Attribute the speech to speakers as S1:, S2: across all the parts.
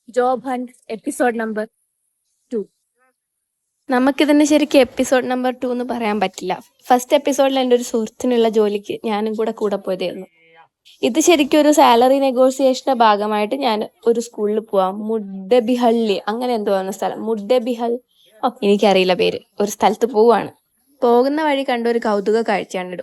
S1: Job hunt episode number 2.
S2: നമുക്കിതിന് ശരിക്കും episode number 2 എന്ന് പറയാൻ പറ്റില്ല. ഫസ്റ്റ് എപ്പിസോഡിൽ എൻ്റെ ഒരു സുഹൃത്തിനുള്ള ജോലിക്ക് ഞാനും കൂടെ പോയതായിരുന്നു. ഇത് ശരിക്കും ഒരു സാലറി നെഗോസിയേഷന്റെ ഭാഗമായിട്ട് ഞാൻ ഒരു സ്കൂളിൽ പോവാം. മുഡ്ഡബിഹള്ളി അങ്ങനെ എന്തോ ആണ് സ്ഥലം. മുഡ്ഡബിഹൽ എനിക്കറിയില്ല പേര്. ഒരു സ്ഥലത്ത് പോവാണ്. പോകുന്ന വഴി കണ്ട ഒരു കൗതുക കാഴ്ചയാണ്.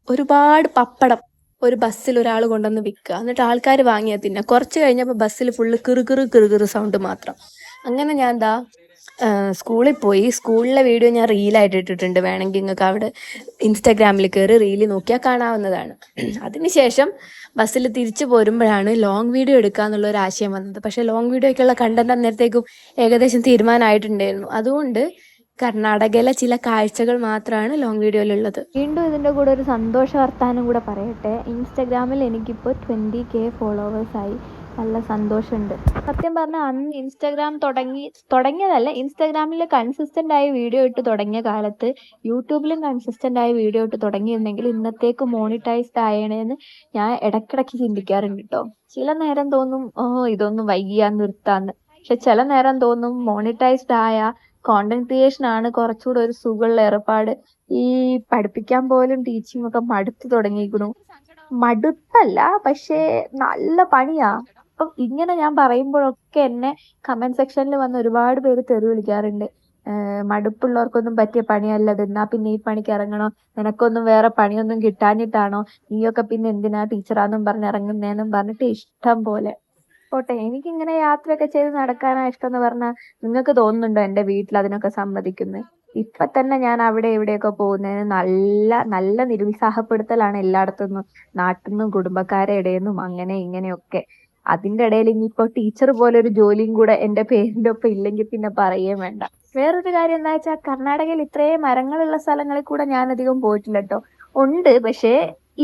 S2: ഒരുപാട് പപ്പടം ഒരു ബസ്സിൽ ഒരാൾ കൊണ്ടുവന്ന് വിൽക്കുക. എന്നിട്ട് ആൾക്കാർ വാങ്ങിയാ തിന്നെ. കുറച്ച് കഴിഞ്ഞപ്പോൾ ബസ്സിൽ ഫുള്ള് കിറുകിറ് സൗണ്ട് മാത്രം. അങ്ങനെ ഞാൻ സ്കൂളിൽ പോയി. സ്കൂളിലെ വീഡിയോ ഞാൻ റീലായിട്ട് ഇട്ടിട്ടുണ്ട്. വേണമെങ്കിൽ നിങ്ങൾക്ക് അവിടെ ഇൻസ്റ്റാഗ്രാമിൽ കയറി റീല് നോക്കിയാൽ കാണാവുന്നതാണ്. അതിനുശേഷം ബസ്സിൽ തിരിച്ചു പോരുമ്പോഴാണ് ലോങ് വീഡിയോ എടുക്കുക എന്നുള്ള ഒരു ആശയം വന്നത്. പക്ഷേ ലോങ് വീഡിയോയ്ക്കുള്ള കണ്ടന്റ് അന്നേരത്തേക്കും ഏകദേശം തീരുമാനമായിട്ടുണ്ടായിരുന്നു. അതുകൊണ്ട് കർണാടകയിലെ ചില കാഴ്ചകൾ മാത്രമാണ് ലോങ് വീഡിയോയിലുള്ളത്. വീണ്ടും ഇതിൻ്റെ കൂടെ ഒരു സന്തോഷ വർത്താനം കൂടെ പറയട്ടെ. ഇൻസ്റ്റാഗ്രാമിൽ എനിക്കിപ്പോൾ 20K ഫോളോവേഴ്സായി. നല്ല സന്തോഷമുണ്ട്. സത്യം പറഞ്ഞാൽ അന്ന് ഇൻസ്റ്റാഗ്രാം തുടങ്ങിയതല്ല, ഇൻസ്റ്റാഗ്രാമിൽ കൺസിസ്റ്റൻ്റ് ആയി വീഡിയോ ഇട്ട് തുടങ്ങിയ കാലത്ത് യൂട്യൂബിലും കൺസിസ്റ്റൻ്റ് ആയി വീഡിയോ ഇട്ട് തുടങ്ങിയിരുന്നെങ്കിൽ ഇന്നത്തേക്ക് മോണിറ്റൈസ്ഡ് ആയണേന്ന് ഞാൻ ഇടയ്ക്കിടയ്ക്ക് ചിന്തിക്കാറുണ്ട് കേട്ടോ. ചില നേരം തോന്നും ഇതൊന്നും വൈകിയാ നിർത്താന്ന്. പക്ഷെ ചില നേരം തോന്നും മോണിറ്റൈസ്ഡ് ആയ കോണ്ടന്റ് ക്രിയേഷൻ ആണ് കുറച്ചുകൂടെ ഒരു സുഖമുള്ള ഏർപ്പാട്. ഈ പഠിപ്പിക്കാൻ പോലും ടീച്ചിങ് ഒക്കെ മടുത്തു തുടങ്ങിയിരിക്കണു. മടുത്തല്ല, പക്ഷേ നല്ല പണിയാ. അപ്പം ഇങ്ങനെ ഞാൻ പറയുമ്പോഴൊക്കെ എന്നെ കമന്റ് സെക്ഷനിൽ വന്ന് ഒരുപാട് പേര് തെറി വിളിക്കാറുണ്ട്. മടുപ്പുള്ളവർക്കൊന്നും പറ്റിയ പണിയല്ലത്, എന്നാ പിന്നെ ഈ പണിക്ക് ഇറങ്ങണോ, നിനക്കൊന്നും വേറെ പണിയൊന്നും കിട്ടാഞ്ഞിട്ടാണോ, നീയൊക്കെ പിന്നെ എന്തിനാ ടീച്ചറാന്നും പറഞ്ഞ് ഇറങ്ങുന്നേന്നും പറഞ്ഞിട്ട് ഇഷ്ടം പോലെ. പോട്ടെ, എനിക്കിങ്ങനെ യാത്രയൊക്കെ ചെയ്ത് നടക്കാനാ ഇഷ്ടം എന്ന് പറഞ്ഞാൽ നിങ്ങൾക്ക് തോന്നുന്നുണ്ടോ എൻ്റെ വീട്ടിൽ അതിനൊക്കെ സമ്മതിക്കുന്നത്? ഇപ്പൊ തന്നെ ഞാൻ അവിടെ ഇവിടെയൊക്കെ പോകുന്നതിന് നല്ല നല്ല നിരുത്സാഹപ്പെടുത്തലാണ് എല്ലായിടത്തുനിന്നും, നാട്ടിൽ നിന്നും കുടുംബക്കാരെ ഇടയിൽ നിന്നും അങ്ങനെ ഇങ്ങനെയൊക്കെ. അതിന്റെ ഇടയിൽ ഇനിയിപ്പോ ടീച്ചർ പോലെ ഒരു ജോലിയും കൂടെ എൻ്റെ പേരിന്റെ ഒപ്പം ഇല്ലെങ്കിൽ പിന്നെ പറയുകയും വേണ്ട. വേറൊരു കാര്യം എന്താ വെച്ചാൽ കർണാടകയിൽ ഇത്രയും മരങ്ങളുള്ള സ്ഥലങ്ങളിൽ കൂടെ ഞാൻ അധികം പോയിട്ടില്ല കേട്ടോ. ഉണ്ട്, പക്ഷേ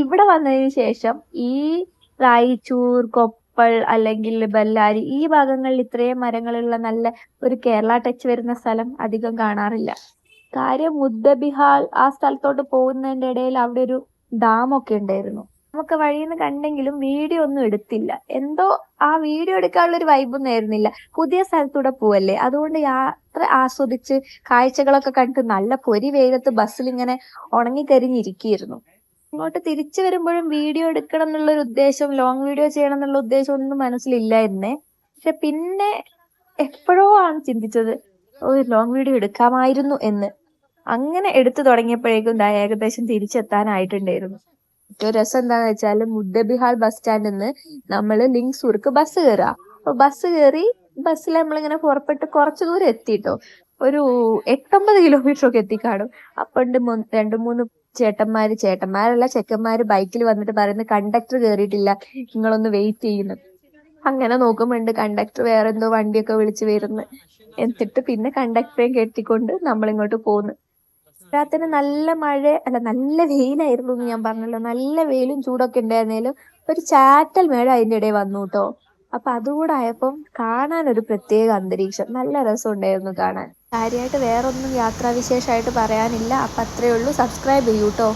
S2: ഇവിടെ വന്നതിന് ശേഷം ഈ റായിച്ചൂർ, കൊപ്പൾ അല്ലെങ്കിൽ ബല്ലാരി ഈ ഭാഗങ്ങളിൽ ഇത്രയും മരങ്ങളുള്ള നല്ല ഒരു കേരള ടച്ച് വരുന്ന സ്ഥലം അധികം കാണാറില്ല. കാര്യം മുദ്ദബിഹാൾ ആ സ്ഥലത്തോട്ട് പോകുന്നതിന്റെ ഇടയിൽ അവിടെ ഒരു ഡാമൊക്കെ ഉണ്ടായിരുന്നു. നമുക്ക് വഴിയിൽ നിന്ന് കണ്ടെങ്കിലും വീഡിയോ ഒന്നും എടുത്തില്ല. എന്തോ ആ വീഡിയോ എടുക്കാനുള്ള ഒരു വൈബൊന്നും ആയിരുന്നില്ല. പുതിയ സ്ഥലത്തൂടെ പോവല്ലേ, അതുകൊണ്ട് യാത്ര ആസ്വദിച്ച് കാഴ്ചകളൊക്കെ കണ്ട് നല്ല പൊരി വേഗത്ത് ബസ്സിൽ ഇങ്ങനെ ഉണങ്ങിക്കരിഞ്ഞിരിക്കുകയായിരുന്നു. ഇങ്ങോട്ട് തിരിച്ചു വരുമ്പോഴും വീഡിയോ എടുക്കണം എന്നുള്ളൊരു ഉദ്ദേശം, ലോങ് വീഡിയോ ചെയ്യണം എന്നുള്ള ഉദ്ദേശം ഒന്നും മനസ്സിലില്ലായിരുന്നേ. പക്ഷെ പിന്നെ എപ്പോഴോ ആണ് ചിന്തിച്ചത് ലോങ് വീഡിയോ എടുക്കാമായിരുന്നു എന്ന്. അങ്ങനെ എടുത്തു തുടങ്ങിയപ്പോഴേക്കും ഏകദേശം തിരിച്ചെത്താനായിട്ടുണ്ടായിരുന്നു. ഏറ്റവും രസം എന്താന്ന് വെച്ചാൽ മുദ്ദബിഹാൾ ബസ് സ്റ്റാൻഡിൽ നിന്ന് നമ്മൾ ലിങ്സൂർക്ക് ബസ് കയറുക. അപ്പൊ ബസ് കയറി ബസ്സിൽ നമ്മളിങ്ങനെ പുറപ്പെട്ട് കുറച്ചു ദൂരം എത്തിട്ടോ, ഒരു 8-9 കിലോമീറ്റർ ഒക്കെ എത്തിക്കാണും. അപ്പൊ 2-3 ചേട്ടന്മാരല്ല ചെക്കന്മാര് ബൈക്കിൽ വന്നിട്ട് പറയുന്നത് കണ്ടക്ടർ കയറിയിട്ടില്ല, നിങ്ങളൊന്ന് വെയിറ്റ് ചെയ്യുന്നു. അങ്ങനെ നോക്കുമ്പോണ്ട് കണ്ടക്ടർ വേറെ എന്തോ വണ്ടിയൊക്കെ വിളിച്ചു വരുന്നു. എന്നിട്ട് പിന്നെ കണ്ടക്ടറെയും കെട്ടിക്കൊണ്ട് നമ്മളിങ്ങോട്ട് പോന്നു. രാത്രി നല്ല നല്ല വെയിലായിരുന്നു എന്ന് ഞാൻ പറഞ്ഞല്ലോ. നല്ല വെയിലും ചൂടൊക്കെ ഉണ്ടായിരുന്നേലും ഒരു ചാറ്റൽ മഴ അതിൻ്റെ ഇടയിൽ വന്നു കേട്ടോ. അപ്പൊ അതുകൂടെ ആയപ്പം കാണാൻ ഒരു പ്രത്യേക അന്തരീക്ഷം, നല്ല രസം ഉണ്ടായിരുന്നു കാണാൻ. കാര്യമായിട്ട് വേറൊന്നും യാത്രാവിശേഷമായിട്ട് പറയാനില്ല. അപ്പൊ അത്രേ ഉള്ളൂ. സബ്സ്ക്രൈബ് ചെയ്യൂട്ടോ.